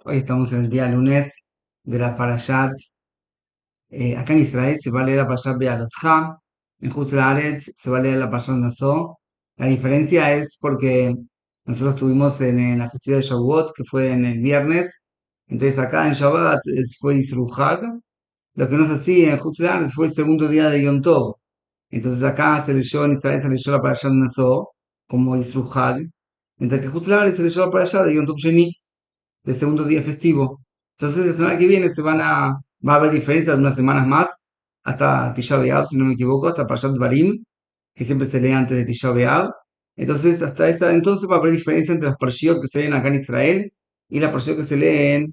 Hoy estamos en el día lunes de la Parashat. Acá en Israel se va a leer la Parashat Be'alotcha. En Jutz La'aretz se va a leer la Parashat Naso. La diferencia es porque nosotros estuvimos en la festividad de Shavuot, que fue en el viernes. Entonces acá en Shabbat fue Isru Hag. Lo que no es así, en Jutz La'aretz fue el segundo día de Yom Tov. Entonces acá se leyó, en Israel se leyó la Parashat Naso como Isru Hag. Mientras que en Jutz La'aretz se leyó la Parashat de Yom Tov Sheni, del segundo día festivo. Entonces, la semana que viene va a haber diferencia de unas semanas más, hasta Tisha B'Av, si no me equivoco, hasta Parashat Barim, que siempre se lee antes de Tisha B'Av. Entonces, hasta esa, entonces va a haber diferencia entre las parshiot que se leen acá en Israel y las parshiot que se leen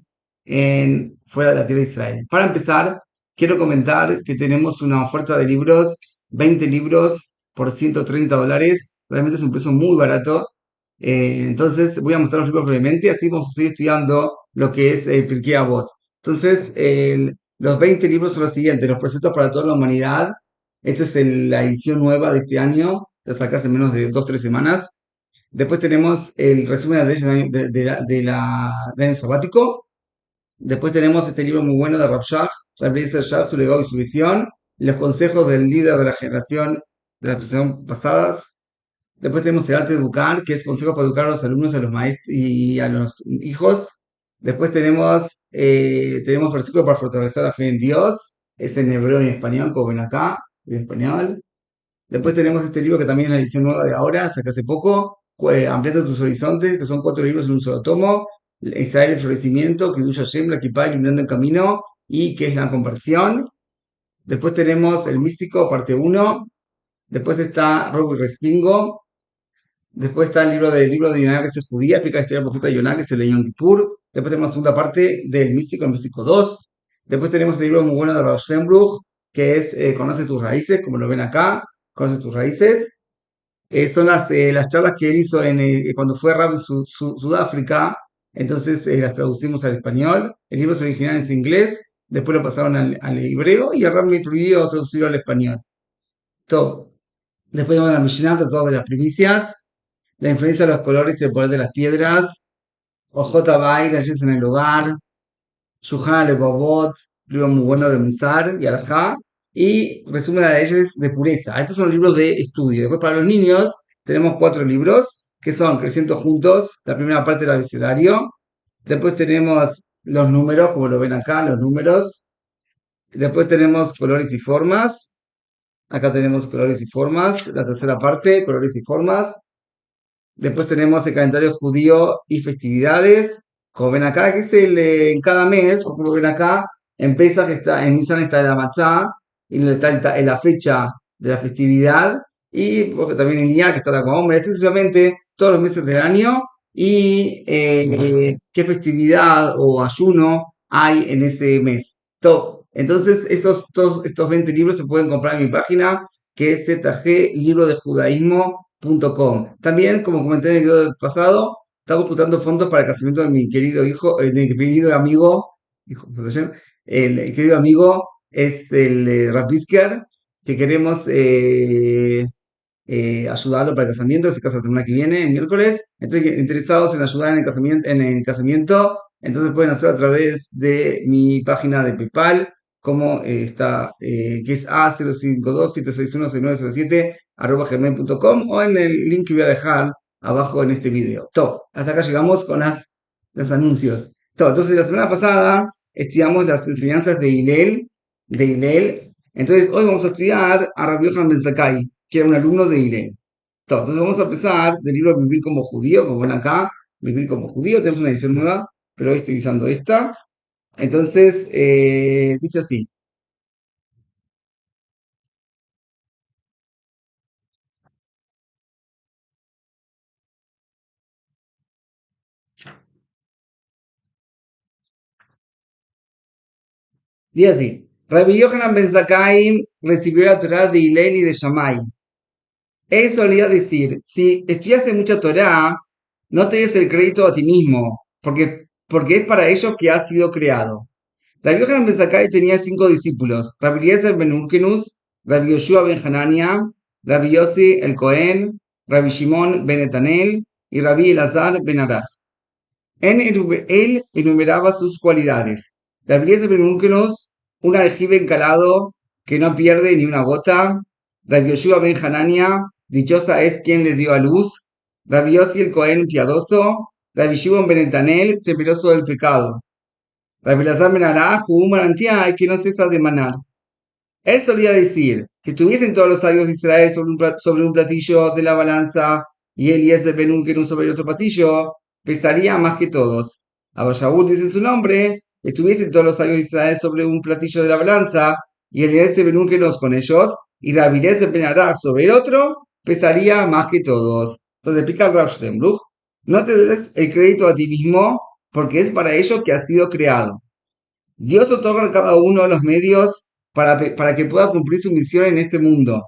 fuera de la tierra de Israel. Para empezar, quiero comentar que tenemos una oferta de libros, 20 libros por $130. Realmente es un precio muy barato. Entonces voy a mostrar los libros brevemente, así vamos a seguir estudiando lo que es el Pirkei Avot. Entonces, los 20 libros son los siguientes: Los preceptos para toda la humanidad. Esta es la edición nueva de este año, la sacé hace menos de 2 3 semanas. Después tenemos el resumen de la ley del año sabático. Después tenemos este libro muy bueno de Rav Shach, Rabbi Eliezer Shach, su legado y su visión, los consejos del líder de de la generación pasadas. Después tenemos el arte de educar, que es consejos para educar a los alumnos, a los maestros y a los hijos. Después tenemos versículos para fortalecer la fe en Dios. Es en hebreo y en español, como ven acá, en español. Después tenemos este libro que también es la edición nueva de ahora, saca hace poco, Ampliando tus horizontes, que son 4 libros en un solo tomo. Israel, el florecimiento, Kiddush Hashem, la Kipá, iluminando el camino, y que es la conversión. Después tenemos El místico, parte uno. Después está Robo y Respingo. Después está el libro de Yonah, que es judía, explica la historia profeta de Yonah, que se leyó en Kippur. Después tenemos la segunda parte del místico, el místico 2. Después tenemos el libro muy bueno de Rav Steinbruch, que es Conoce tus raíces, como lo ven acá, Conoce tus raíces. Son las charlas que él hizo cuando fue Rab en Sudáfrica. Entonces las traducimos al español. El libro es original en inglés, después lo pasaron al hebreo y a Rab me pidió traducirlo al español. Todo. Después tenemos la Mishnah, todas de las primicias, la influencia de los colores y el poder de las piedras, Ojota Bai, leyes en el hogar, Shulchan Alevavot, libro muy bueno de Musar y Alajá, y resumen de las leyes de pureza. Estos son libros de estudio. Después para los niños tenemos 4 libros, que son Creciendo Juntos, la primera parte del abecedario. Después tenemos los números, como lo ven acá, los números. Después tenemos colores y formas. Acá tenemos colores y formas. La tercera parte, colores y formas. Después tenemos el calendario judío y festividades. Como ven acá, que es en cada mes, como ven acá, en Pesaj está, en Nisan está la Matzá, y está la fecha de la festividad, y porque también en Iyar, que está la Hombre, sucesivamente todos los meses del año, y qué festividad o ayuno hay en ese mes. Todo. Entonces, todos estos 20 libros se pueden comprar en mi página, que es zglibrodejudaísmo.com. También, como comenté en el video pasado, estamos juntando fondos para el casamiento de mi querido hijo, de mi querido amigo, el querido amigo es el Rav Brisker, que queremos ayudarlo para el casamiento, se casa la semana que viene, el miércoles. Entonces, interesados en ayudar en el casamiento, entonces pueden hacerlo a través de mi página de PayPal, como que es A052-761-6907 @gmail.com, o en el link que voy a dejar abajo en este video. Todo. Hasta acá llegamos con los anuncios. Todo. Entonces, la semana pasada estudiamos las enseñanzas de Hillel. Entonces, hoy vamos a estudiar a Rabbi Yochanan Ben Zakkai, que era un alumno de Hillel. Entonces, vamos a empezar del libro Vivir como judío, como ven acá, Vivir como judío. Tenemos una edición nueva, pero hoy estoy usando esta. Entonces, dice así. Dice así. Rabbi Yochanan Ben Zakkai recibió la Torá de Hillel y de Shammai. Él solía decir, si estudiaste mucha Torá, no te des el crédito a ti mismo, porque es para ello que has sido creado. Rabbi Yochanan ben Zakkai tenía 5 discípulos: Rabbi Eliezer ben Urkenus, Rabbi Yoshua ben Hanania, Rabbi Yossi el Cohen, Rabbi Shimon ben Netanel y Rabbi Elazar ben Araj. Él enumeraba sus cualidades. Rabbi Eliezer ben Unkenos, un aljibe encalado que no pierde ni una gota. Rabbi Yoshua ben Hanania, dichosa es quien le dio a luz. Rabbi Yossi el Cohen, piadoso. Rabbi Shimon ben Netanel, temeroso del pecado. Rabbi Elazar ben Araj, un manantial que no cesa de manar. Él solía decir que estuviesen todos los sabios de Israel sobre un platillo de la balanza y Eliezer ben Unkenus sobre el otro platillo, pesaría más que todos. Abba Shaul dice su nombre, estuviesen todos los sabios de Israel sobre un platillo de la balanza y Eliezer ben Unkenus con ellos, y Rabbi Eliezer ben Araj sobre el otro, pesaría más que todos. Entonces explica el Rav Steinbruch, no te des el crédito a ti mismo, porque es para ello que has sido creado. Dios otorga a cada uno los medios para que pueda cumplir su misión en este mundo.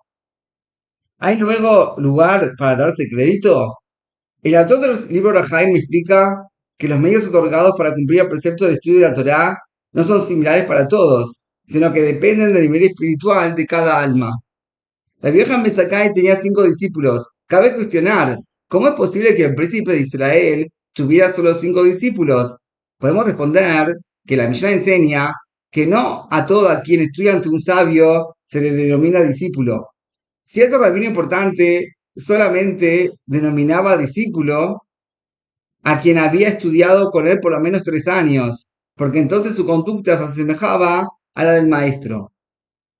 ¿Hay luego lugar para darse crédito? El autor del libro Rahaim explica que los medios otorgados para cumplir el precepto del estudio de la Torá no son similares para todos, sino que dependen del nivel espiritual de cada alma. La vieja Mesakai tenía 5 discípulos. Cabe cuestionar, ¿cómo es posible que el príncipe de Israel tuviera solo 5 discípulos? Podemos responder que la Mishnah enseña que no a todo a quien estudia ante un sabio se le denomina discípulo. Cierto rabino importante solamente denominaba discípulo a quien había estudiado con él por lo menos 3 años, porque entonces su conducta se asemejaba a la del maestro.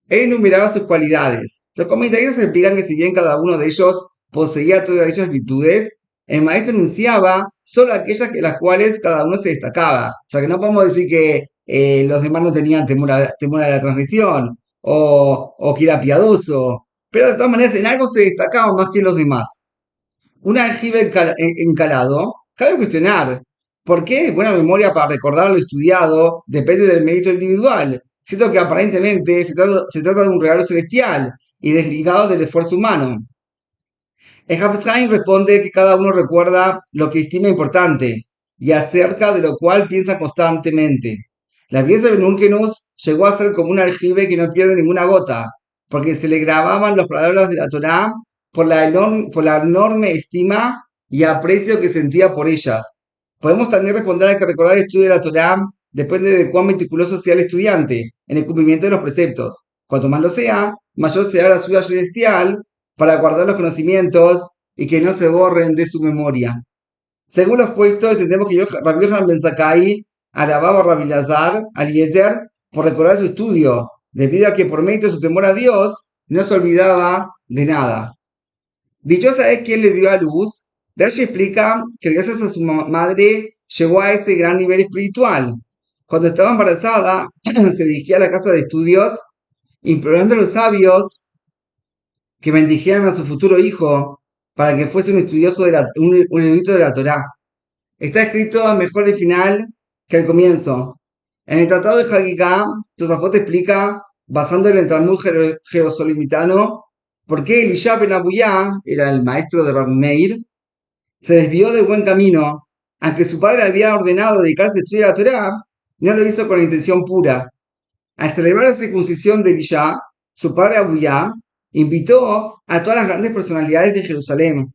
Él enumeraba sus cualidades. Los comentaristas explican que si bien cada uno de ellos poseía todas dichas virtudes, el maestro enunciaba solo aquellas que las cuales cada uno se destacaba. O sea que no podemos decir que los demás no tenían temor a la transgresión o que era piadoso, pero de todas maneras en algo se destacaba más que los demás. Un aljibe encalado, cabe cuestionar por qué buena memoria para recordar lo estudiado depende del mérito individual, siendo que aparentemente se trata de un regalo celestial y desligado del esfuerzo humano. El Hafez Haim responde que cada uno recuerda lo que estima importante y acerca de lo cual piensa constantemente. La pieza de Benunkenus llegó a ser como un aljibe que no pierde ninguna gota, porque se le grababan las palabras de la Torá por la enorme estima y aprecio que sentía por ellas. Podemos también responder que recordar el estudio de la Torá depende de cuán meticuloso sea el estudiante en el cumplimiento de los preceptos. Cuanto más lo sea, mayor será la suya celestial para guardar los conocimientos y que no se borren de su memoria. Según lo expuesto, entendemos que Rabbi Yohanan ben Zakkai alababa a Rabbi Eliezer por recordar su estudio, debido a que por mérito de su temor a Dios no se olvidaba de nada. Dichosa es quien le dio a luz. Rashi explica que gracias a su madre llegó a ese gran nivel espiritual. Cuando estaba embarazada, se dirigía a la casa de estudios, implorando a los sabios que bendijeran a su futuro hijo para que fuese un estudioso un erudito de la Torá. Está escrito mejor el final que el comienzo. En el Tratado de Hagigá, Tosafot explica, basando en el Talmud jerosolimitano, por qué Elisha ben Abuyá, era el maestro de Rabbi Meir, se desvió del buen camino. Aunque su padre había ordenado dedicarse a estudiar la Torá, no lo hizo con la intención pura. Al celebrar la circuncisión de Elisha, su padre Abuyá invitó a todas las grandes personalidades de Jerusalén.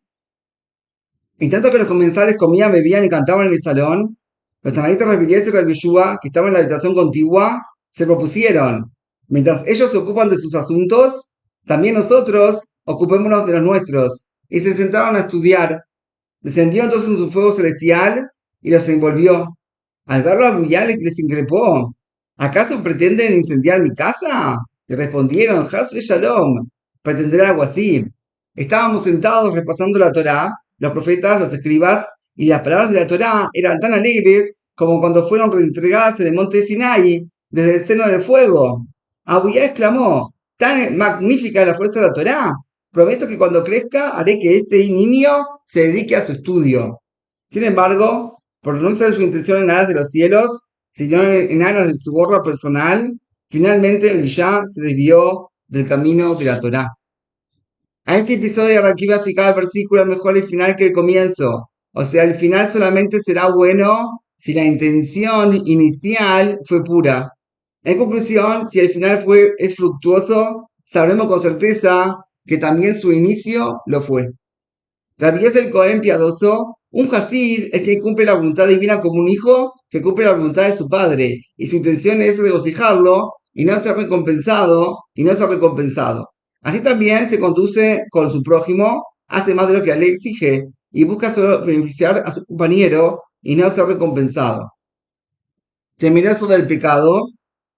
En tanto que los comensales comían, bebían y cantaban en el salón, los tanaítas Rabbi Eliezer y Rabbi Yoshua, que estaban en la habitación contigua, se propusieron: mientras ellos se ocupan de sus asuntos, también nosotros ocupémonos de los nuestros. Y se sentaron a estudiar. Descendió entonces un fuego celestial y los envolvió. Al verlo a Abuyá les increpó: ¿acaso pretenden incendiar mi casa? Le respondieron: Haz Shalom, pretenderá algo así. Estábamos sentados repasando la Torá, los profetas, los escribas, y las palabras de la Torá eran tan alegres como cuando fueron reentregadas en el monte Sinai desde el seno del fuego. Abuyá exclamó: tan magnífica es la fuerza de la Torá. Prometo que cuando crezca haré que este niño se dedique a su estudio. Sin embargo, por no ser su intención en aras de los cielos, sino en aras de su gorra personal, finalmente Elisha se desvió del camino de la Torá. A este episodio aquí va a explicar el versículo mejor el final que el comienzo. O sea, el final solamente será bueno si la intención inicial fue pura. En conclusión, si el final es fructuoso, sabremos con certeza que también su inicio lo fue. Rabbi es el Cohen piadoso. Un Hasid es quien cumple la voluntad divina como un hijo que cumple la voluntad de su padre. Y su intención es regocijarlo y no ser recompensado. Así también se conduce con su prójimo, hace más de lo que la ley exige y busca solo beneficiar a su compañero y no ser recompensado. Temeroso del pecado,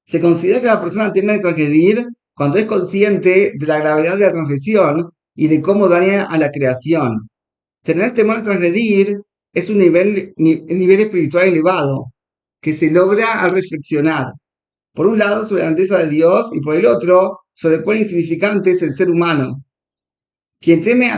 se considera que la persona teme de transgredir cuando es consciente de la gravedad de la transgresión y de cómo daña a la creación. Tener temor a transgredir es un nivel espiritual elevado que se logra al reflexionar, por un lado, sobre la grandeza de Dios y por el otro, sobre cuán insignificante es el ser humano. Quien tiene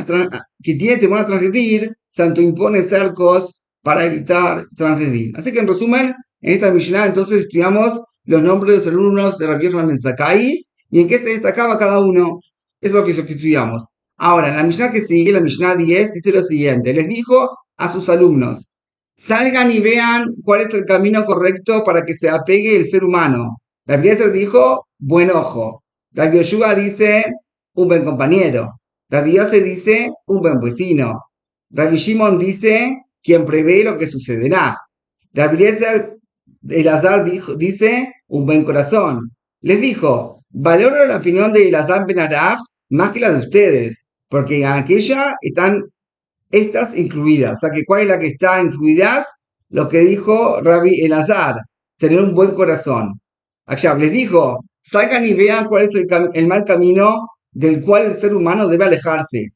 temor a transgredir, santo impone cercos para evitar transgredir. Así que en resumen, en esta Mishnah entonces estudiamos los nombres de los alumnos de Rabbi Yochanan ben Zakkai y en qué se destacaba cada uno. Eso es lo que estudiamos. Ahora, en la Mishnah que sigue, la Mishnah 10, dice lo siguiente. Les dijo a sus alumnos, salgan y vean cuál es el camino correcto para que se apegue el ser humano. Rabbi Eliezer dijo, buen ojo. Rabbi Yoshua dice, un buen compañero. Rabbi Yosef dice, un buen vecino. Rabbi Shimon dice, quien prevé lo que sucederá. Rabbi Elazar dice, un buen corazón. Les dijo, valoro la opinión de Elazar Ben Araj más que la de ustedes, porque en aquella están estas incluidas. O sea, que ¿cuál es la que está incluidas? Lo que dijo Rabbi Elazar, tener un buen corazón. Allá les dijo, salgan y vean cuál es el mal camino del cual el ser humano debe alejarse.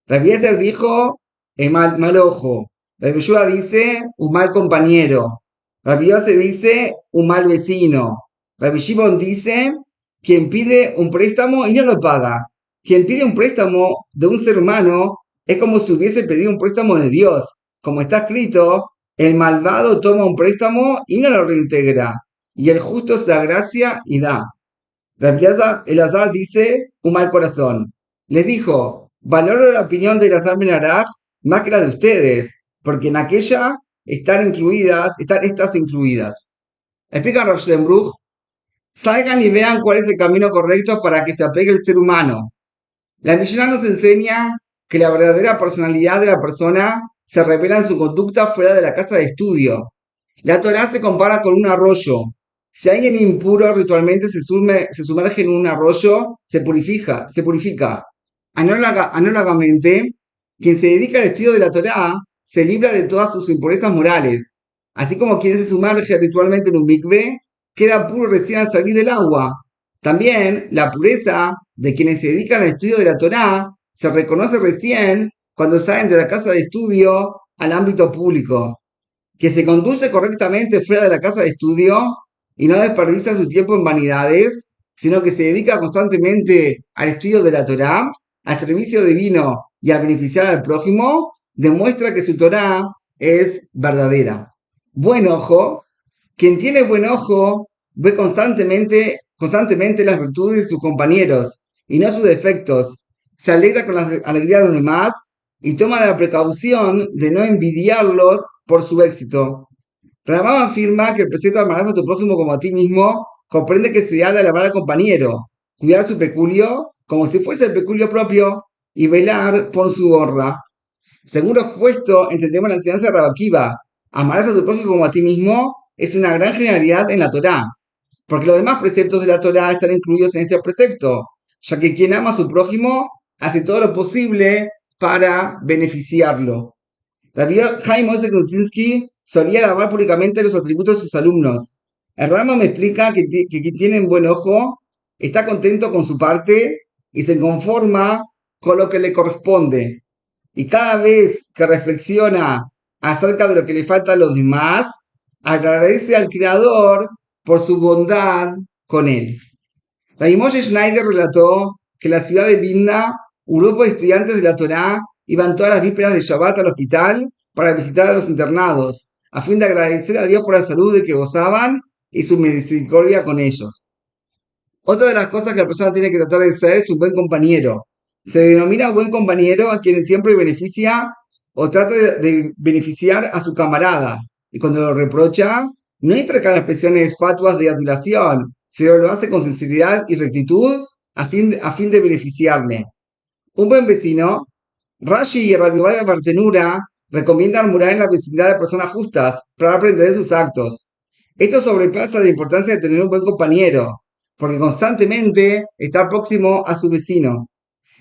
Rabbi Eliezer dijo, el mal ojo. Rabbi Yoshua dice, un mal compañero. Rabbi Yosef dice, un mal vecino. Rabbi Shimon dice, quien pide un préstamo y no lo paga. Quien pide un préstamo de un ser humano es como si hubiese pedido un préstamo de Dios. Como está escrito, el malvado toma un préstamo y no lo reintegra. Y el justo se agracia y da. Rabbi Elazar dice, un mal corazón. Les dijo, valoro la opinión de Elazar Ben Araj más que la de ustedes, porque en aquella están estas incluidas. Explica Rav Shlomo, salgan y vean cuál es el camino correcto para que se apegue el ser humano. La Mishnah nos enseña que la verdadera personalidad de la persona se revela en su conducta fuera de la casa de estudio. La Torá se compara con un arroyo. Si alguien impuro ritualmente se sumerge en un arroyo, se purifica. Análogamente, quien se dedica al estudio de la Torá se libra de todas sus impurezas morales. Así como quien se sumerge ritualmente en un mikvé, queda puro recién al salir del agua. También la pureza de quienes se dedican al estudio de la Torá se reconoce recién cuando salen de la casa de estudio al ámbito público. Que se conduce correctamente fuera de la casa de estudio y no desperdicia su tiempo en vanidades, sino que se dedica constantemente al estudio de la Torá, al servicio divino y a beneficiar al prójimo, demuestra que su Torá es verdadera. Buen ojo, quien tiene buen ojo ve constantemente las virtudes de sus compañeros y no sus defectos, se alegra con la alegría de los demás y toma la precaución de no envidiarlos por su éxito. Rambam afirma que el precepto amarás a tu prójimo como a ti mismo comprende que se ha de alabar al compañero, cuidar su peculio como si fuese el peculio propio y velar por su honra. Según lo expuesto, entendemos la enseñanza de Rabbi Akiva. Amarás a tu prójimo como a ti mismo es una gran generalidad en la Torá, porque los demás preceptos de la Torá están incluidos en este precepto, ya que quien ama a su prójimo hace todo lo posible para beneficiarlo. Rabbi Chaim Moshe Kruzinski solía alabar públicamente los atributos de sus alumnos. El Rama me explica que quien tiene un buen ojo está contento con su parte y se conforma con lo que le corresponde. Y cada vez que reflexiona acerca de lo que le falta a los demás, agradece al Creador por su bondad con él. Rabbi Moshe Schneider relató que en la ciudad de Vilna, un grupo de estudiantes de la Torá iban todas las vísperas de Shabbat al hospital para visitar a los internados, a fin de agradecer a Dios por la salud de que gozaban y su misericordia con ellos. Otra de las cosas que la persona tiene que tratar de ser es un buen compañero. Se denomina buen compañero a quien siempre beneficia o trata de beneficiar a su camarada. Y cuando lo reprocha, no entra con expresiones fatuas de adulación, sino lo hace con sinceridad y rectitud a fin de beneficiarle. Un buen vecino Rashi y Rabbi Ovadia Bartenura recomiendan morar en la vecindad de personas justas para aprender de sus actos. Esto sobrepasa la importancia de tener un buen compañero, porque constantemente está próximo a su vecino.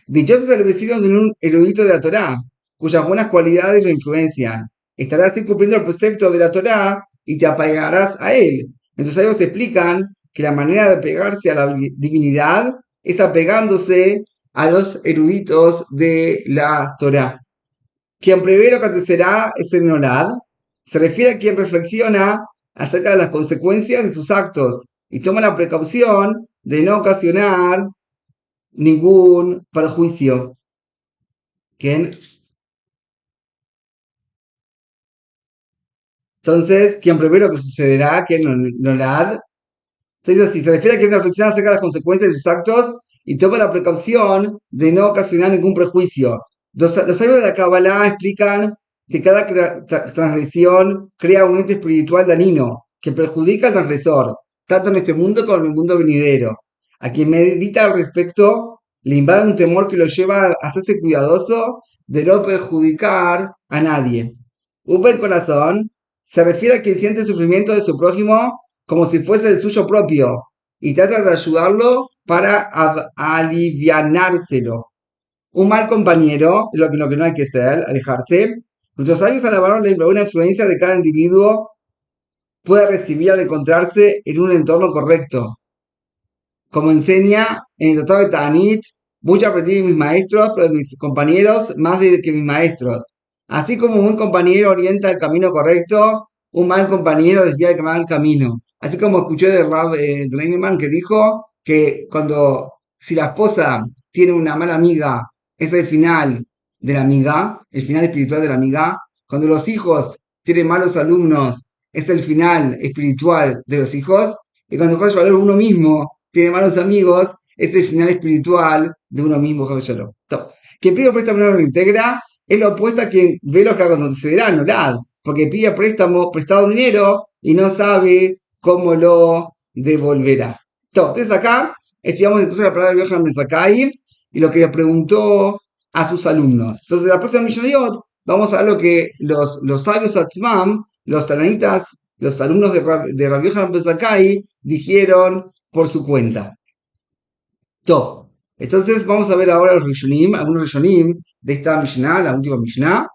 Dichoso es el vecino de un erudito de la Torá, cuyas buenas cualidades lo influencian. Estarás así cumpliendo el precepto de la Torá y te apegarás a él. Entonces ellos explican que la manera de apegarse a la divinidad es apegándose a los eruditos de la Torá. Quien primero acontecerá es el Nolad. Se refiere a quien reflexiona acerca de las consecuencias de sus actos y toma la precaución de no ocasionar ningún perjuicio. ¿Quién? Entonces, quien primero que sucederá, quien Nolad. Entonces, si se refiere a quien reflexiona acerca de las consecuencias de sus actos y toma la precaución de no ocasionar ningún prejuicio. Los sabios de la Kabbalah explican que cada transgresión crea un ente espiritual dañino que perjudica al transgresor, tanto en este mundo como en el mundo venidero. A quien medita al respecto, le invade un temor que lo lleva a hacerse cuidadoso de no perjudicar a nadie. Un buen corazón se refiere a quien siente el sufrimiento de su prójimo como si fuese el suyo propio y trata de ayudarlo para alivianárselo. Un mal compañero, lo que no hay que ser, alejarse. Nuestros sabios alabaron la buena influencia de cada individuo puede recibir al encontrarse en un entorno correcto. Como enseña en el Tratado de Ta'anit, mucho aprendí de mis maestros, pero de mis compañeros más de que mis maestros. Así como un buen compañero orienta el camino correcto, un mal compañero desvía el mal camino. Así como escuché de Rab Gleineman que dijo que si la esposa tiene una mala amiga, es el final de la amiga, el final espiritual de la amiga. Cuando los hijos tienen malos alumnos, es el final espiritual de los hijos. Y cuando Josh valor uno mismo tiene malos amigos, es el final espiritual de uno mismo, Josh Shalom. Quien pide préstamo no lo integra, es lo opuesto a quien ve lo que acontecerá, anulad, porque pide prestado dinero y no sabe cómo lo devolverá. Entonces acá estudiamos entonces la palabra de Yohanan Ben Zakkai y lo que le preguntó a sus alumnos. Entonces la próxima Mishnayot vamos a ver lo que los sabios Atzmam, los tananitas, los alumnos de Rabbi Yohanan Ben Zakkai dijeron por su cuenta. Top. Entonces vamos a ver ahora los Rishonim, algunos Rishonim de esta Mishnah, la última Mishnah,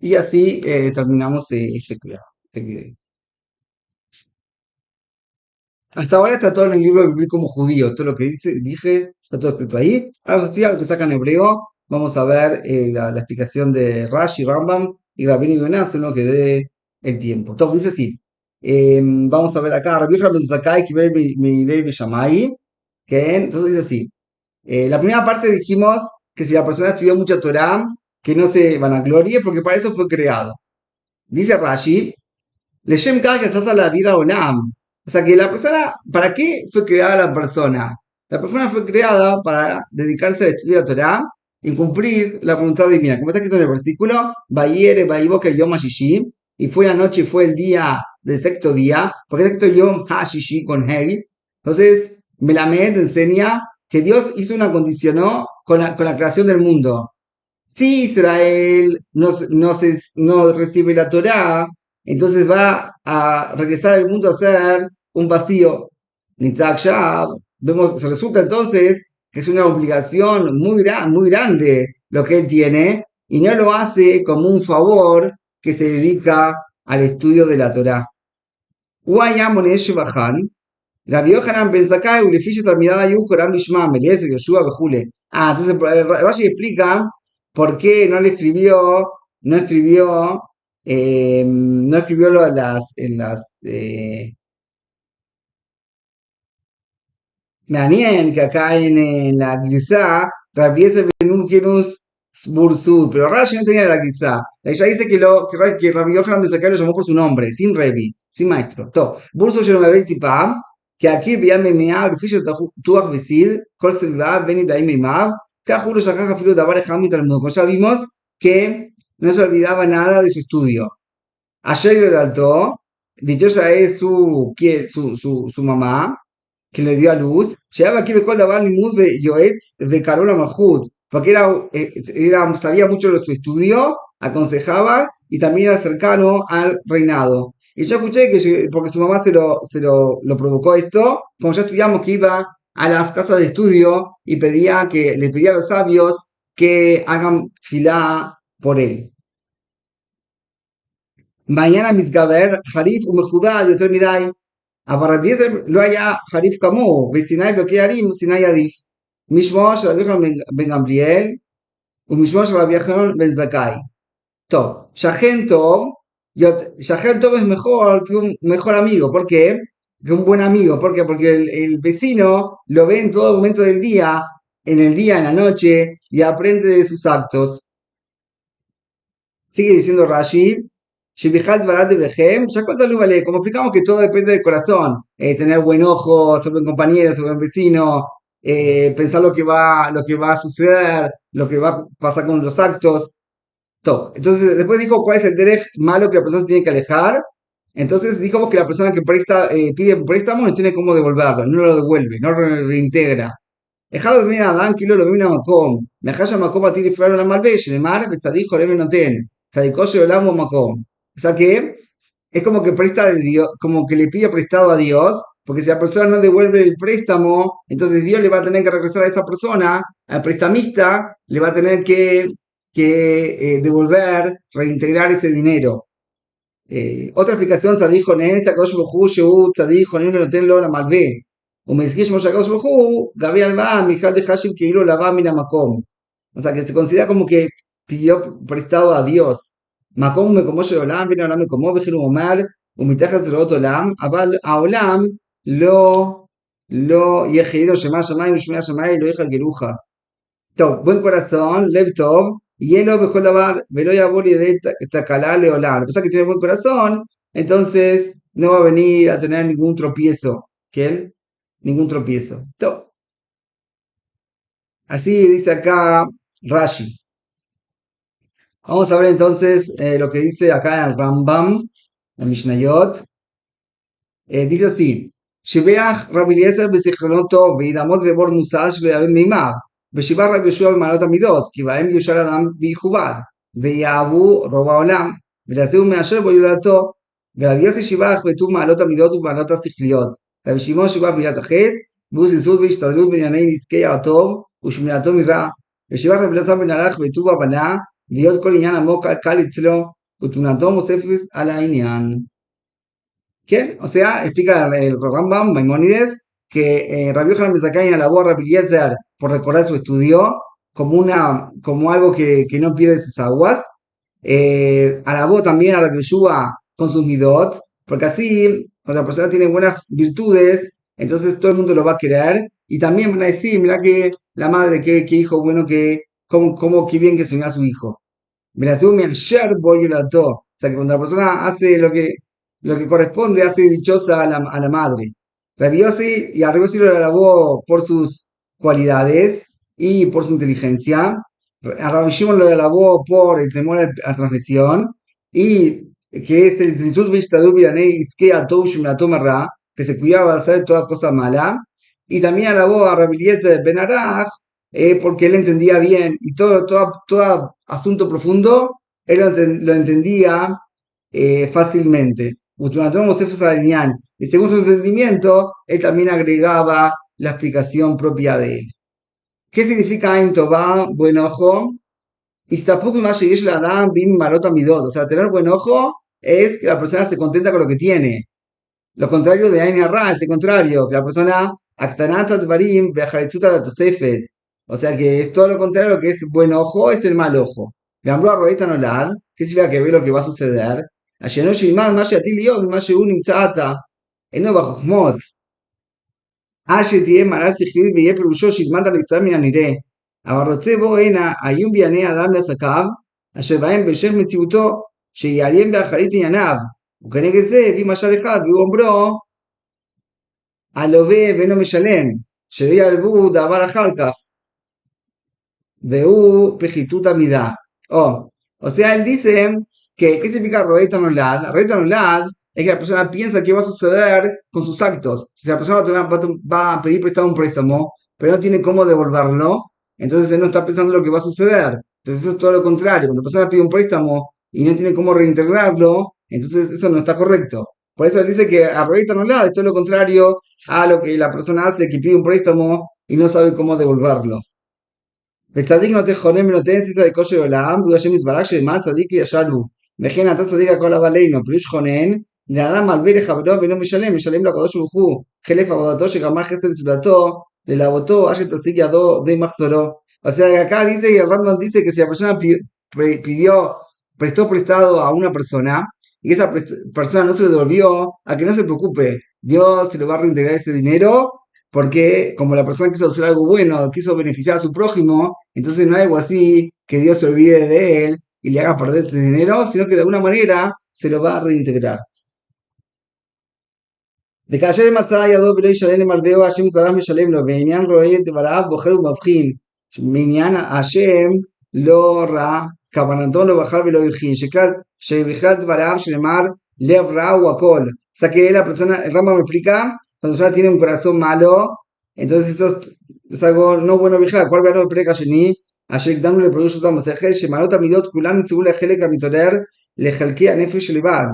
y así terminamos este video. Hasta ahora está todo en el libro de Vivir como Judío, todo lo que dije, está todo escrito ahí. Ahora vamos a estudiar lo que saca en hebreo, vamos a ver la explicación de Rashi, Rambam y Rabbeinu Yonah, según que dé el tiempo. Entonces dice así, vamos a ver acá, Rabbi Yochanan ben Zakkai, Kibbel Meilei Beshamai, que entonces dice así, la primera parte dijimos que si la persona estudió mucha Torah, que no se vanaglorie, porque para eso fue creado. Dice Rashi, Leshem Kach que trata la vida Olam. O sea que la persona, ¿para qué fue creada la persona? La persona fue creada para dedicarse al estudio de la Torah y cumplir la voluntad divina. Como está escrito en el versículo, Vayere, Vayiboke, Yom HaShishi, y fue la noche y fue el día del sexto día, porque está escrito Yom HaShishi con Hei. Entonces, Melamed enseña que Dios hizo una condicionó con la creación del mundo. Si Israel no recibe la Torá, entonces va a regresar al mundo a ser un vacío. Nitzak Shab, se resulta entonces que es una obligación muy grande lo que él tiene y no lo hace como un favor que se dedica al estudio de la Torá. Rabbi Yochanan ben Zakkai, Ulefish Talmidad Ayuk, Koram Mishmam, Eliezer, Yoshua, Bejule. Entonces Rashi explica por qué no escribió, no escribió en las, Manien, que acá en la Grisá, Rabbi Eliezer ben Urkenus Bursud, pero Rashi no tenía la Grisá. Ella dice que Rabbi Yochanan ben Zakkai lo llamó por su nombre, sin Revi, sin maestro. Bursud yo no me ve tipam. Que aquí veíame mea, Rufish tuach besid, kol selva, ven Ibrahim imav, Kajuro Shakaj filo davar ejam y talmud. Como ya vimos que no se olvidaba nada de su estudio. Ayer le daltó, dichosa es su mamá, que le dio a luz. Llegaba aquí Bekol davar limud ve yoetz ve karola mahud. porque sabía mucho de su estudio, aconsejaba y también era cercano al reinado. Y yo escuché porque su mamá lo provocó esto, como ya estudiamos que iba a las casas de estudio y les pedía a los sabios que hagan tefilá por él. Mañana Misgaber, Harif ומחודד יותר מדי, אבל רבי אליעזר לא היה חריף כמוהו, וסיני וקיירים סיני עדיף. משמו של רבי יוחנן בן גמליאל ומשמו של רבי יוחנן בן זכאי. טוב, שכן טוב es mejor que un mejor amigo, ¿por qué? Que un buen amigo, ¿por qué? Porque el vecino lo ve en todo momento del día, en la noche, y aprende de sus actos. Sigue diciendo Rashi, Shebihad Barad de Behem, ya cuánto vale, como explicamos que todo depende del corazón, tener buen ojo, ser buen compañero, ser buen vecino, pensar lo que va a suceder, lo que va a pasar con los actos. Todo. Entonces, después dijo cuál es el derech malo que la persona se tiene que alejar. Entonces, dijo que la persona que pide un préstamo no tiene cómo devolverlo, no lo devuelve, no lo reintegra. אחד בבני האדם כאילו לא מבין המקום, מאחר שהמקום עתיד לפעול לעולם מלווה, שנאמר, וצדיק חולם ונותן, צדיקו של עולם הוא מקום. O sea que es como que presta de Dios, como que le pide prestado a Dios, porque si la persona no devuelve el préstamo, entonces Dios le va a tener que regresar a esa persona, al prestamista, le va a tener que devolver, reintegrar ese dinero. Otra explicación, צדיק חונן, שהקדוש ברוך הוא שהוא צדיק חונן ונותן לו למלווה. ומזכיר שמו שהקדוש ברוך הוא, גבי הלוואה, מכלל דחשיב כאילו לווה מן המקום. O sea, que se considera como que pidió prestado a Dios. מקום ומקומו של עולם, בין העולם מקומו, וכאילו הוא אומר, ומתחת זרועות עולם, אבל העולם לא יחילו שמע השמיים ושמי השמיים לא יחלגלוך. טוב, buen corazón, lev tov, hielo bejol davar, velo yabor y de tacalá leolá. La persona que tiene buen corazón, entonces no va a venir a tener ningún tropiezo. ¿Qué? Ningún tropiezo. Top. Así dice acá Rashi. Vamos a ver entonces lo que dice acá en el Rambam, en Mishnayot. Dice así: Shibeach Rabbi Eliezer b'zichrono tov v'idamot v'bor musar shelo yavim meimar v'shiva Rabbi Yoshua b'malot amidot כי בהם יושר אדם בייחובד ויאהבו רוב העולם ולעשהו מאשר בו יולדתו ורבי יוסי שיבח בטוב מעלות המידות ובמעלות השכליות רבי שמעון שיבח במידת החטא והוא זלזול והשתדלות בענייני נזקי הטוב ושמינתו מרע ושיבח רבי אלעזר בן ערך בטוב הבנה להיות כל עניין עמוק קל אצלו ותמונתו מוספת על העניין. ¿Qué? O sea, explica el Rambam, Maimónides, que Rabbi Yohanan ben Zakkai alabó a Rabbi Eliezer por recordar su estudio como algo que no pierde sus aguas. Alabó también a Rabbi Yoshua con sus midot, porque así, cuando la persona tiene buenas virtudes, entonces todo el mundo lo va a querer. Y también van a decir, mira que la madre, qué hijo bueno, qué bien que soñó a su hijo. Me la según mi ayer voy a todo. O sea, que cuando la persona hace lo que corresponde, hace dichosa a la madre. Rabbi Yossi, y a Rabbi Yossi lo alabó por sus cualidades y por su inteligencia. A Rabbi Shimon lo alabó por el temor a la transgresión y que es el Zitut Vishtadub Yanei Iske Atov Shumatom Ra, que se cuidaba de hacer toda cosa mala. Y también alabó a Rabbi Eliezer Ben Araj porque él entendía bien y todo asunto profundo, él lo entendía fácilmente. Y según su entendimiento, él también agregaba la explicación propia de él. ¿Qué significa Ain Tová, buen ojo? O sea, tener buen ojo es que la persona se contenta con lo que tiene. Lo contrario de Ain Ra es el contrario, que la persona o sea que es todo lo contrario, que es buen ojo, es el mal ojo. ¿Qué significa que ve lo que va a suceder? השאינו שילמד מה שעתיד להיות ממה שהוא נמצא עתה, אינו בחוכמות. שתהיה מעלה שכלית ויהיה פירושו שילמד על ישראל מן הנראה, אבל רוצה בו הנה איום בעיני אדם לעסקיו, אשר בהם בהמשך מציאותו, שיעיין באחרית ענייניו, וכנגד זה הביא משל אחד, והוא אומרו, הלווה ואינו משלם, שלא יעלבו דבר אחר כך, והוא פחיתות המידה. O sea, él dice ¿qué significa Roet Anulad? Roet Anulad es que la persona piensa qué va a suceder con sus actos. Si la persona va a pedir prestado un préstamo, pero no tiene cómo devolverlo, entonces él no está pensando lo que va a suceder. Entonces eso es todo lo contrario. Cuando la persona pide un préstamo y no tiene cómo reintegrarlo, entonces eso no está correcto. Por eso él dice que arroita no nada, es todo lo contrario a lo que la persona hace, que pide un préstamo y no sabe cómo devolverlo. וצדיק נוטה חונן ונותן סיסא דקושי עולם, והוא השם יתברך שלמען צדיק ישנו. וכן אתה צדיק הכל אב עלינו, פירוש חונן, לאדם מלווה לחברו ואינו משלם, משלם לקדוש ברוך הוא, חלף עבודתו שגמר חסד לסעודתו, ללהבותו, עד שתשיג ידו די מחסורו. O sea, acá dice, y el Rambam dice que si la persona prestó prestado a una persona, y esa persona no se lo devolvió, a que no se preocupe, Dios se le va a reintegrar ese dinero porque como la persona quiso hacer algo bueno, quiso beneficiar a su prójimo, entonces no hay algo así que Dios se olvide de él y le haga perder ese dinero, sino que de alguna manera se lo va a reintegrar. וכאשר מצא ידו ולא ישלם למלווהו, השם יתברך משלם לו, ועניין רואה את דבריו בוחר ומבחין, מעניין השם לא רע, כוונתו לא בחר ולא הבחין, שבכלל דבריו שנאמר לב רע הוא הכל. O sea que la persona, el Rambam me explica, cuando la persona tiene un corazón malo, entonces eso es algo no bueno בכלל. כל בנו בפרק השני, אשר הקדמנו לפירוש אותם במסכת, שמעלות המידות כולם נצטוו לחלק המתעורר לחלקי הנפש לבד,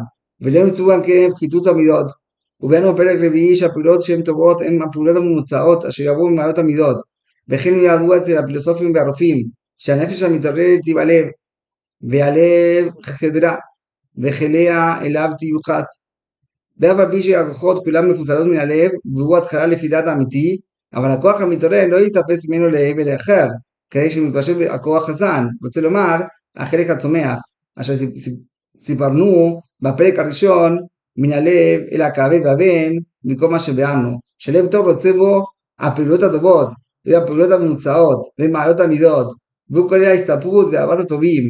ולא נצטוו גם כן פחיתות המידות. ובאנו בפרק רביעי שהפעולות שהן טובות הן הפעולות הממוצעות אשר יבואו ממעלות המידות, וכן ידוע אצל הפילוסופים והרופאים שהנפש המתעוררת היא בלב, והלב חדרה, וכליה אליו תיוחס. ואף על פי שהכוחות כולם מפוסלות מן הלב, והוא התחלה לפי דעת האמיתי, אבל הכוח המתעורר לא יתאפס ממנו להבל לאחר, כדי שמתפשט הכוח הזן, רוצה לומר, החלק הצומח, אשר סיפרנו בפרק הראשון, מן הלב אל הכבד והבן, מכל מה שבאנו. שלב טוב רוצה בו הפעולות הטובות, והפעולות הממוצעות, ומעלות המידות, והוא כולל ההסתפרות ואהבת הטובים,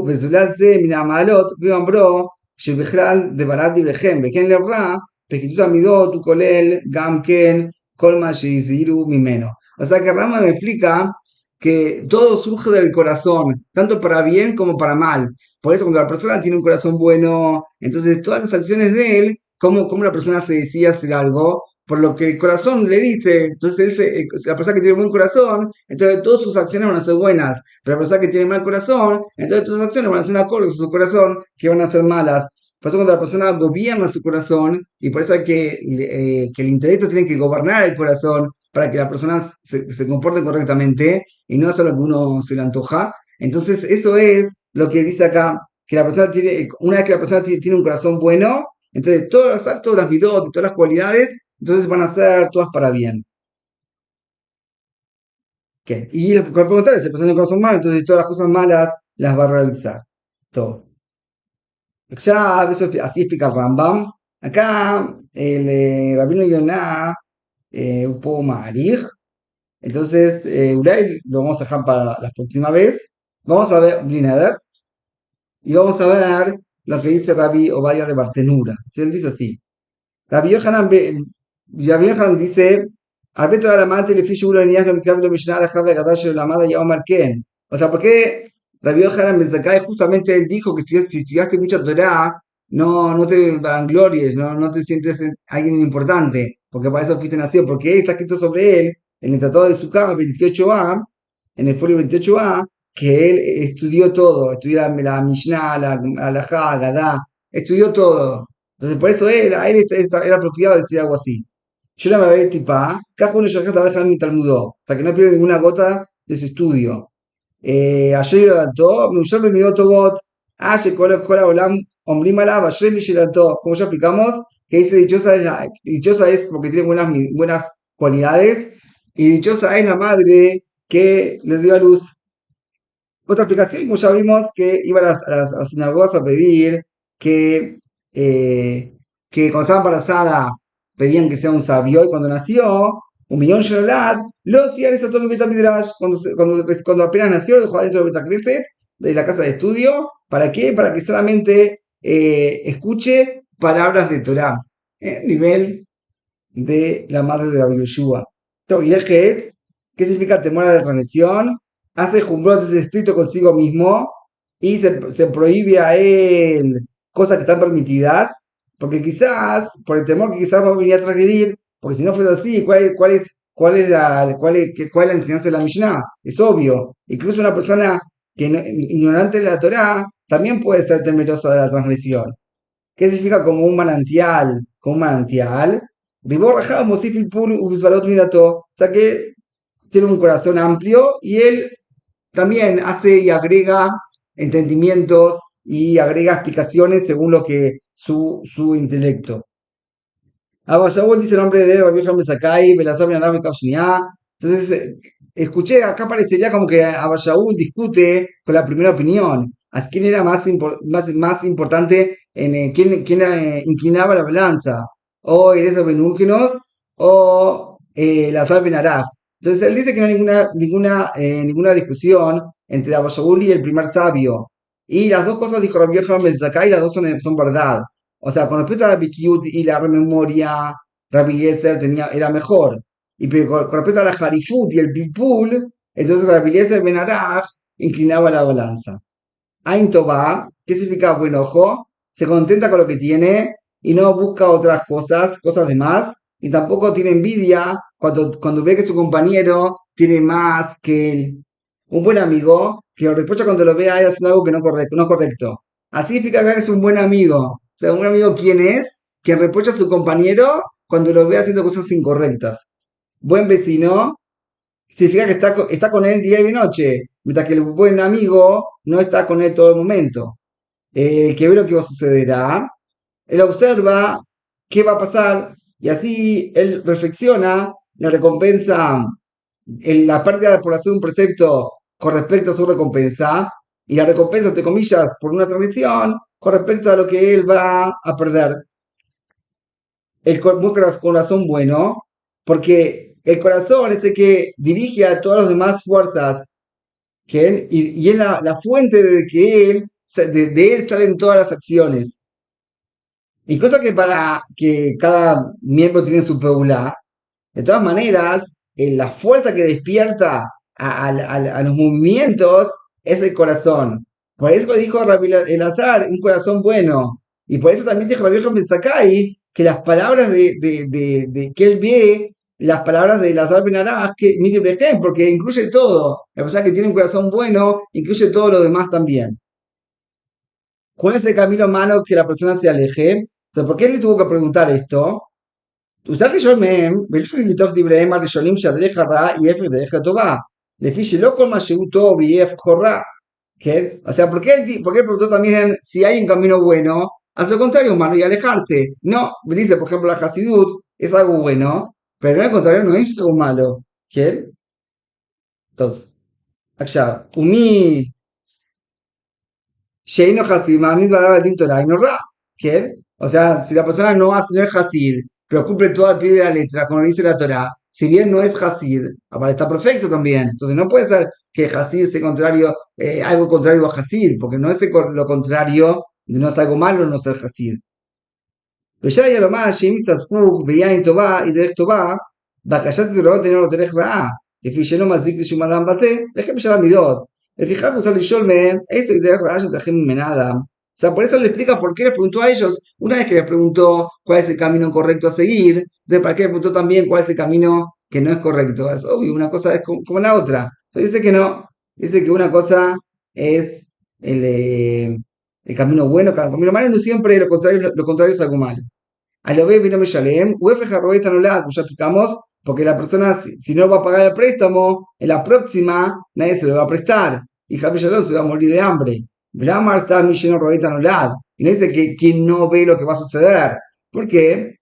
וזולת זה מן המעלות, והוא אמרו שבכלל דברת דבריכם, וכן לב רע, פחיתות המידות הוא כולל גם כן כל מה שהזהירו ממנו. O sea que Rama me explica que todo surge del corazón, tanto para bien como para mal. Por eso cuando la persona tiene un corazón bueno, entonces todas las acciones de él, cómo la persona se decide hacer algo, por lo que el corazón le dice, entonces la persona que tiene un buen corazón, entonces todas sus acciones van a ser buenas, pero la persona que tiene mal corazón, entonces todas sus acciones van a ser acordes a su corazón, que van a ser malas. Por eso cuando la persona gobierna su corazón, y por eso hay que el intelecto tiene que gobernar el corazón, para que la persona se comporte correctamente y no haga lo que uno se le antoja. Entonces, eso es lo que dice acá, que la persona tiene, una vez que la persona tiene un corazón bueno, entonces todos los actos, las vidot y todas las cualidades, entonces van a ser todas para bien. ¿Qué? Y lo que preguntar es, si la persona tiene un corazón malo, entonces todas las cosas malas las va a realizar. Todo. Ya, así explica el Rambam. Acá, el Rabino Yonah, un poco Ma'arij. Entonces, Ulay lo vamos a dejar para la próxima vez. Vamos a ver Blinader y vamos a ver lo que dice Rabbi Obaya de Bartenura. Si él dice así: Rabbi Yohanan dice, Arbeto a la mate le fichu ulo nias lo mikablo mishnah la java gadash la mada ya omar ken. O sea, ¿por qué Rabbi Yohanan Mezdakai justamente él dijo que si estudiaste mucha Torah, no te vanglories, no te sientes alguien importante, porque para eso fuiste nacido, porque está escrito sobre él en el Tratado de Sukkah 28a, en el folio 28a, que él estudió todo, estudió la Mishnah, la Halajá, Gadá, estudió todo. Entonces, por eso a él era apropiado decir algo así. Yo la me había tipa, cada uno ya está mi talmudó, o sea que no pierde ninguna gota de su estudio. Ayer lo me usó mi otobot, ayer cola olam, ombrim alav, ayer mi como ya explicamos, que dice dichosa es porque tiene buenas cualidades, y dichosa es la madre que le dio a luz. Otra explicación, como ya vimos, que iba a las sinagogas a pedir que cuando estaba embarazada pedían que sea un sabio, y cuando nació, un millón Shelolad, lo hacían eso todo en Betamidrash, cuando apenas nació, lo dejó adentro de Betacreset, de la casa de estudio. ¿Para qué? Para que solamente escuche palabras de Torah, nivel de la madre de Rabbi Yoshua. ¿Qué significa temor a la transgresión? Hace jumbrot, es estricto consigo mismo y se prohíbe a él cosas que están permitidas, porque quizás, por el temor que quizás va a venir a transgredir, porque si no fuese así, ¿cuál es cuál es la enseñanza de la Mishnah. Es obvio. Incluso una persona que ignorante de la Torá también puede ser temerosa de la transgresión. ¿Qué significa como un manantial? Como un manantial. Ribor rajado, mosifil pur, ubisbalot midato. O sea que tiene un corazón amplio y él también hace y agrega entendimientos y agrega explicaciones según lo que su intelecto. Abba Shaul dice el nombre de Rabbi Yohanan Ben Zakkai, Belazar Ben Arabi Kavshniá. Entonces, escuché, acá parecería como que Abba Shaul discute con la primera opinión. ¿A quién era más importante en quién inclinaba la balanza? ¿O Eliezer Ben Urgenos o Lazar Ben Araj? Entonces, él dice que no hay ninguna discusión entre Abba Shaul y el primer sabio. Y las dos cosas dijo Rabbi Yohanan Ben Zakkai, las dos son verdad. O sea, con respecto a la Bikiut y la rememoria, Rabbi Eliezer era mejor. Y con respecto a la Harifut y el Pilpul, entonces Rabbi Eliezer Ben Araj inclinaba la balanza. Ain Tová, ¿qué significa buen ojo? Se contenta con lo que tiene y no busca otras cosas de más, y tampoco tiene envidia cuando ve que su compañero tiene más que él. Un buen amigo que lo reprocha cuando lo ve a él haciendo algo que no correcto. Así significa que es un buen amigo. O sea, un amigo, ¿quién es? Quien reprocha a su compañero cuando lo ve haciendo cosas incorrectas. Buen vecino significa que está con él día y de noche, mientras que el buen amigo no está con él todo el momento. Que ve lo que va a sucederá, él observa qué va a pasar y así él reflexiona la recompensa, en la pérdida por hacer un precepto con respecto a su recompensa y la recompensa, entre comillas, por una transgresión con respecto a lo que él va a perder. El corazón bueno, porque el corazón es el que dirige a todas las demás fuerzas y es la fuente de él salen todas las acciones. Y cosa que para que cada miembro tiene su peulá, de todas maneras, la fuerza que despierta a los movimientos es el corazón. Por eso dijo Rabbi Elazar, un corazón bueno. Y por eso también dijo Rabbi Ben Zakkai que las palabras que él ve, las palabras de Elazar Ben Araj, que mire porque incluye todo. La persona que tiene un corazón bueno incluye todo lo demás también. ¿Cuál es el camino malo que la persona se aleje? Entonces, ¿por qué le tuvo que preguntar esto? Usar ראשון מהם, ולפי מתוך דבריהם הראשונים שהדרך הרעה היא הפך דרך הטובה, לפי שלא כל מה שהוא טוב יהיה הפכו רע. ¿Qué? O sea, ¿por qué preguntó también si hay un camino bueno? Haz lo contrario, malo y alejarse. No, me dice, por ejemplo, la Hasidut es algo bueno, pero al contrario no es algo malo. ¿Qué? Entonces, עכשיו, ומי שאינו חסיד מעמיד בעליו לדין תורה אינו רע. ¿Qué? O sea, si la persona no es Hasid, pero cumple todo al pie de la letra, como dice la Torá, si bien no es Hasid, está perfecto también. Entonces no puede ser que Hasid sea algo contrario a Hasid, porque no es lo contrario, no es algo malo no ser Hasid. ושי לומר שאם יסתפקו ביין טובה, ידרך טובה, בהקשת גדולות אינו לו דרך רעה, לפי שאינו מזיק לשום אדם בזה, וכן בשל המידות. לפיכך הוא צריך לשאול מהם, איזו דרך רעה שדרכים ממנה אדם. O sea, por eso le explica por qué les preguntó a ellos, una vez que les preguntó cuál es el camino correcto a seguir, entonces para qué les preguntó también cuál es el camino que no es correcto. Es obvio, una cosa es como la otra. Entonces dice que no, dice que una cosa es el camino bueno, el camino malo, no siempre lo contrario es algo malo. A lo ve vino Meshalem, UF Jarroeta anulada, como ya explicamos, porque la persona, si no va a pagar el préstamo, en la próxima nadie se lo va a prestar. Y Javi Shalom se va a morir de hambre. Bramar está Milleno Roeta anulada. Y no dice que quien no ve lo que va a suceder. ¿Por qué?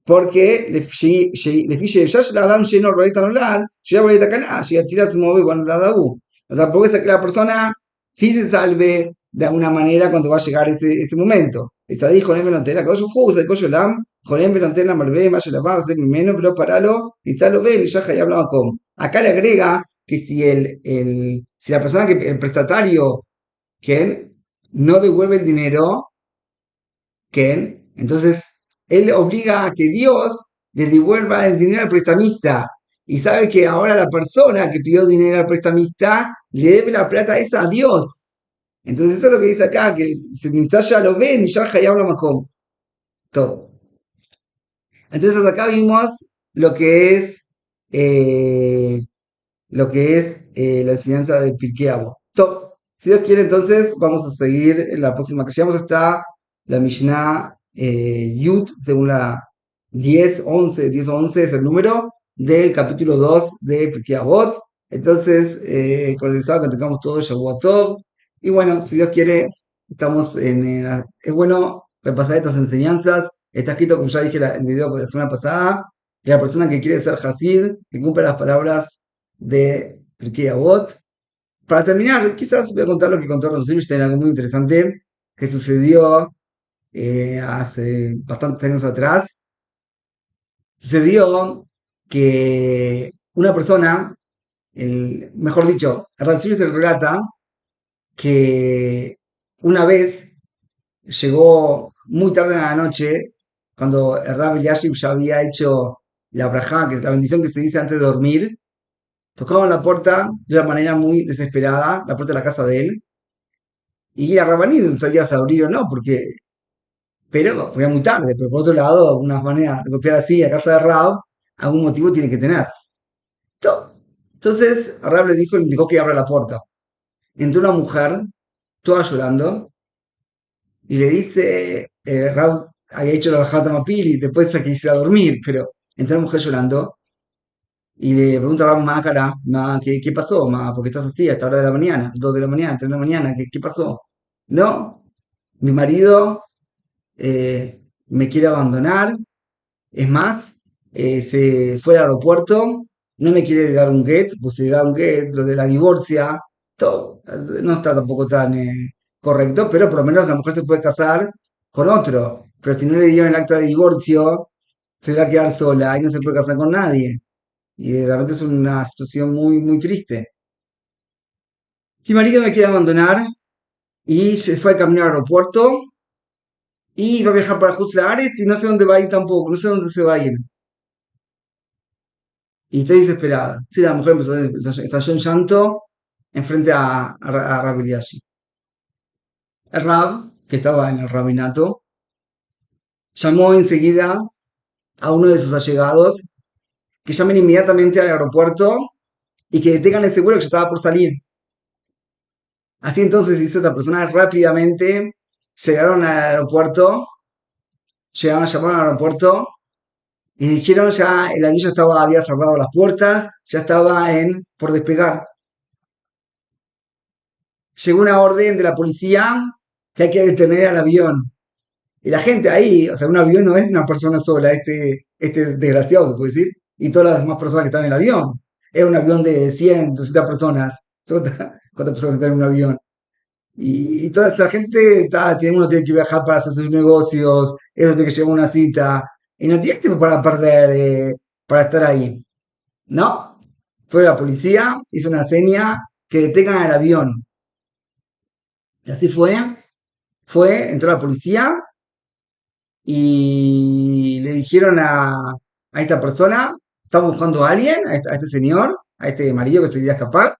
Porque le fiche ya la dan lleno Roeta anulada, ya Roeta Caná, ya tiras móvil cuando la da U. O sea, porque es que la persona sí se salve de alguna manera cuando va a llegar ese momento. Esa dijo, no me lo entera, que yo juego, se cojo el Jolén Belantena Marvé, Maya la Paz, menos, pero paralo, y tal lo ve, y ya hablaba con. Acá le agrega que si la persona el prestatario, que no devuelve el dinero, entonces él obliga a que Dios le devuelva el dinero al prestamista. Y sabe que ahora la persona que pidió dinero al prestamista le debe la plata esa a Dios. Entonces eso es lo que dice acá, que si ya lo ven y ya habla Macom. Todo. Entonces acá vimos lo que es eh, lo que es la enseñanza de Pirkei Avot. Top. Si Dios quiere, entonces vamos a seguir en la próxima que llegamos hasta la Mishnah Yud, según la 10 o 11 es el número del capítulo 2 de Pirkei Avot. Entonces, con el sábado que tengamos todo Shavuot Tov. Y bueno, si Dios quiere, estamos es bueno repasar estas enseñanzas. Está escrito, como ya dije en el video de la semana pasada, que la persona que quiere ser Hasid, que cumple las palabras de Pirkei Avot. Para terminar, quizás voy a contar lo que contó Ron Silverstein, algo muy interesante que sucedió hace bastantes años atrás. Sucedió que una persona, mejor dicho, Ron Silverstein relata que una vez llegó muy tarde en la noche, cuando el Rabbi Yashiv ya había hecho la brajá, que es la bendición que se dice antes de dormir. Tocaban la puerta de una manera muy desesperada, la puerta de la casa de él, y la Rabaní no sabía si abrir o no, pero era muy tarde, pero por otro lado, una manera de golpear así a casa de Rab, algún motivo tiene que tener. Entonces, Rab le indicó que abra la puerta. Entró una mujer, toda llorando, y le dice, Rab había hecho la bajada Mapil y después se quise a dormir, pero entró una mujer llorando, y le pregunta a Rab, ma, cara, ma, ¿qué pasó? Ma, ¿por qué estás así a esta hora de la mañana? 2 de la mañana, 3 de la mañana, ¿qué pasó? No, mi marido me quiere abandonar, es más, se fue al aeropuerto, no me quiere dar un get, pues si da un get, lo de la divorcia, todo, no está tampoco tan correcto, pero por lo menos la mujer se puede casar con otro, pero si no le dieron el acta de divorcio, se va a quedar sola y no se puede casar con nadie. Y realmente es una situación muy, muy triste. Mi marido me quiere abandonar y se fue a caminar al aeropuerto y va a viajar para Ares y no sé dónde va a ir tampoco, no sé dónde se va a ir. Y estoy desesperada. Sí, la mujer estalló en llanto enfrente a Rabbi Eliashi. El Rab, que estaba en el rabinato, llamó enseguida a uno de sus allegados que llamen inmediatamente al aeropuerto y que detengan ese vuelo que ya estaba por salir. Así entonces hizo esta persona rápidamente, llegaron al aeropuerto, llamaron al aeropuerto y dijeron ya el avión había cerrado las puertas, ya estaba por despegar. Llegó una orden de la policía que hay que detener al avión. Y la gente ahí, o sea, un avión no es una persona sola, este desgraciado se puede decir, y todas las demás personas que están en el avión. Es un avión de 100, 200 personas. ¿Cuántas personas están en un avión? Y toda esta gente, uno tiene que viajar para hacer sus negocios, eso tiene que llevar una cita, y no tiene tiempo para perder, para estar ahí. No, fue la policía, hizo una seña que detengan el avión. Y así entró la policía y le dijeron a esta persona, estamos buscando a alguien, a este señor, a este marido que se quería escapar,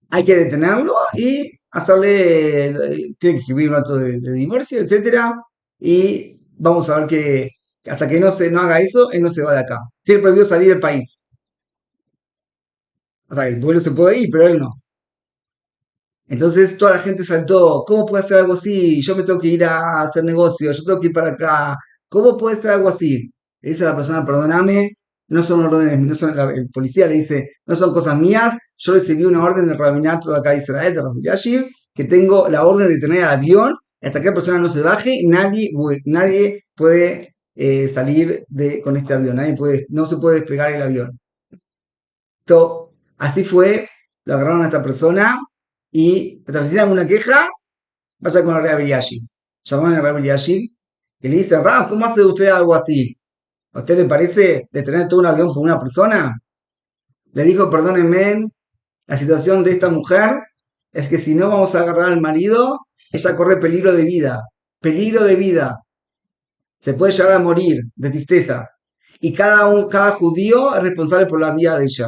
hay que detenerlo y hacerle, tiene que escribir un acto de divorcio, etcétera, y vamos a ver que hasta que no haga eso, él no se va de acá. Tiene prohibido salir del país. O sea, el pueblo se puede ir, pero él no. Entonces toda la gente saltó, ¿cómo puede hacer algo así? Yo me tengo que ir a hacer negocio, yo tengo que ir para acá. ¿Cómo puede ser algo así? Le dice a la persona, perdóname, no son órdenes, no son, el policía le dice, no son cosas mías, yo recibí una orden del rabinato de acá de Israel, de Rabbi Yashiv, que tengo la orden de tener el avión, hasta que la persona no se baje, nadie puede salir con este avión, no se puede despegar el avión. Así fue, lo agarraron a esta persona y si tiene alguna queja, vaya con el Rabbi Yashiv. Llamaron al Rabbi Yashiv y le dice, Rab, ¿cómo hace usted algo así? ¿A usted le parece detener todo un avión por una persona? Le dijo, perdónenme, la situación de esta mujer es que si no vamos a agarrar al marido, ella corre peligro de vida. Peligro de vida. Se puede llegar a morir de tristeza. Y cada judío es responsable por la vida de ella.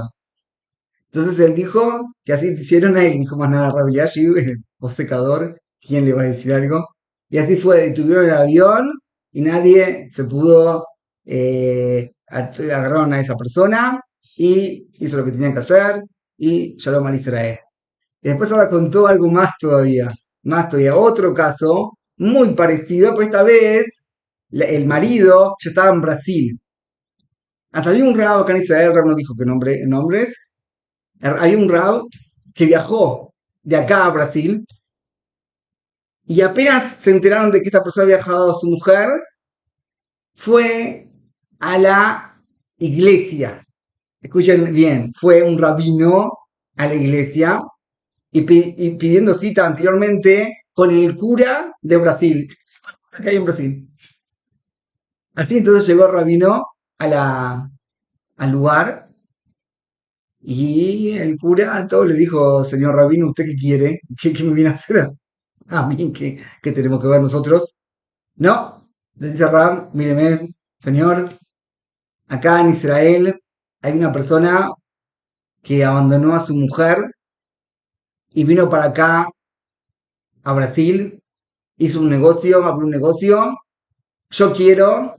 Entonces él dijo que así hicieron a él, dijo más nada, Rabbi Yashiv, el secador, ¿quién le va a decir algo? Y así fue, detuvieron el avión y nadie se pudo, agarraron a esa persona y hizo lo que tenía que hacer y Shalom al Israel. Y después ahora contó algo más todavía, otro caso muy parecido, pero esta vez el marido ya estaba en Brasil. Hasta había un rab acá en Israel, el rab no dijo que nombres, había un rab que viajó de acá a Brasil y apenas se enteraron de que esta persona había viajado a su mujer, fue a la iglesia. Escuchen bien, fue un rabino a la iglesia y pidiendo cita anteriormente con el cura de Brasil, acá hay en Brasil. Así entonces llegó el rabino al lugar y el cura a todos le dijo, señor rabino, ¿usted qué quiere? ¿Qué me viene a hacer a mí? ¿Qué tenemos que ver nosotros? No, le dice Ram, míreme, señor, acá en Israel hay una persona que abandonó a su mujer y vino para acá, a Brasil, hizo un negocio, abrió un negocio. Yo quiero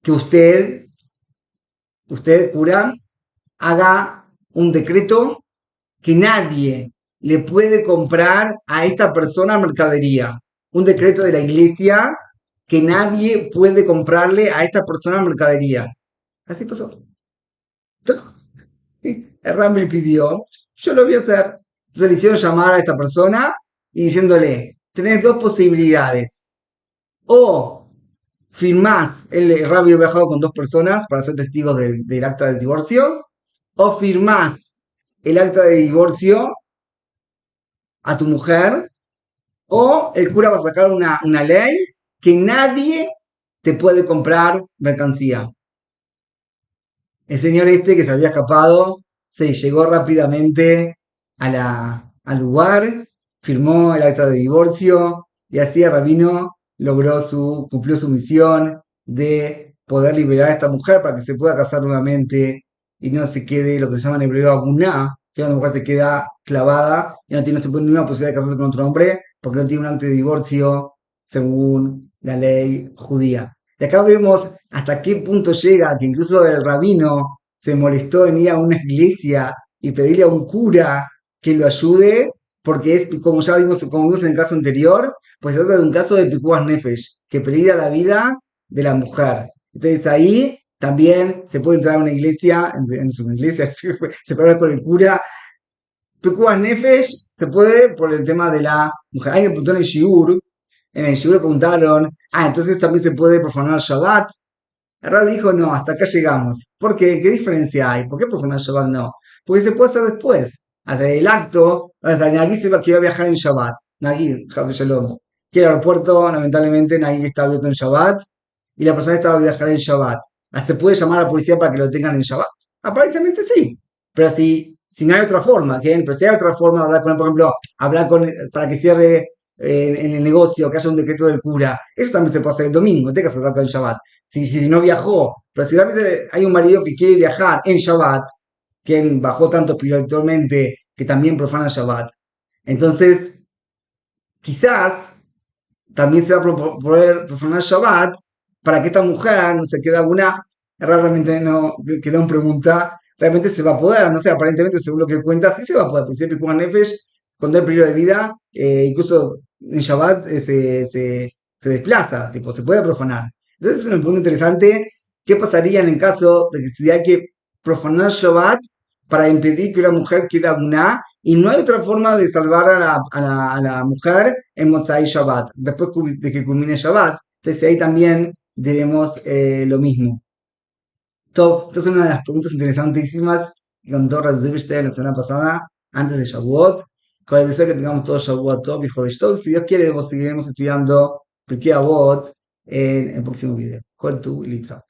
que usted, cura, haga un decreto que nadie le puede comprar a esta persona mercadería. Un decreto de la iglesia que nadie puede comprarle a esta persona mercadería. Así pasó. El Ram me pidió, yo lo voy a hacer. Entonces le hicieron llamar a esta persona y diciéndole, tenés dos posibilidades. O firmás, el Ram había viajado con dos personas para ser testigos del acta de divorcio, o firmás el acta de divorcio a tu mujer, o el cura va a sacar una ley que nadie te puede comprar mercancía. El señor este que se había escapado se llegó rápidamente al lugar, firmó el acta de divorcio y así el rabino cumplió su misión de poder liberar a esta mujer para que se pueda casar nuevamente y no se quede lo que se llama en hebreo abuná, que una mujer se queda clavada y no tiene ninguna posibilidad de casarse con otro hombre porque no tiene un acta de divorcio según la ley judía. Y acá vemos hasta qué punto llega que incluso el rabino se molestó en ir a una iglesia y pedirle a un cura que lo ayude, porque es, como vimos en el caso anterior, pues se trata de un caso de pikuas nefesh, que peligra la vida de la mujer. Entonces ahí también se puede entrar a una iglesia, en su iglesia, se puede hablar con el cura. Pikuas nefesh se puede por el tema de la mujer. Alguien preguntó en el shiur le preguntaron, entonces también se puede profanar el Shabbat. El Rab dijo, no, hasta acá llegamos. ¿Por qué? ¿Qué diferencia hay? ¿Por qué profanar Shabbat no? Porque se puede hacer después. Hasta el acto, hasta Nagui se va que iba a viajar en Shabbat. Nagui, Javi Shalom. Que el aeropuerto, lamentablemente, Nagui está abierto en Shabbat y la persona estaba a viajar en Shabbat. ¿Se puede llamar a la policía para que lo tengan en Shabbat? Aparentemente sí. Pero si no hay otra forma, ¿qué? Pero si hay otra forma, hablar con él, por ejemplo, para que cierre en el negocio, que haya un decreto del cura, eso también se puede hacer el domingo, no te casas acá en Shabbat. Si no viajó, pero si realmente hay un marido que quiere viajar en Shabbat, que bajó tanto espiritualmente que también profana Shabbat, entonces quizás también se va a poder profanar Shabbat para que esta mujer no se quede alguna, realmente no queda una pregunta, realmente se va a poder, no sé, aparentemente según lo que cuenta, sí se va a poder, porque siempre pongan Nefesh, cuando hay peligro de vida, incluso en Shabbat se desplaza, tipo, se puede profanar. Entonces es un punto interesante, ¿qué pasaría en el caso de que si hay que profanar Shabbat para impedir que una mujer quede alguna y no hay otra forma de salvar a la mujer en Motzai Shabbat, después de que culmine Shabbat? Entonces ahí también diremos lo mismo. Esta es una de las preguntas interesantísimas que contó Razubishter la semana pasada, antes de Shavuot. Con el deseo que tengamos todo Shavuot top, hijo de Shtok. Si Dios quiere, seguiremos estudiando Pirkei Avot en el próximo video. Con tu Litra.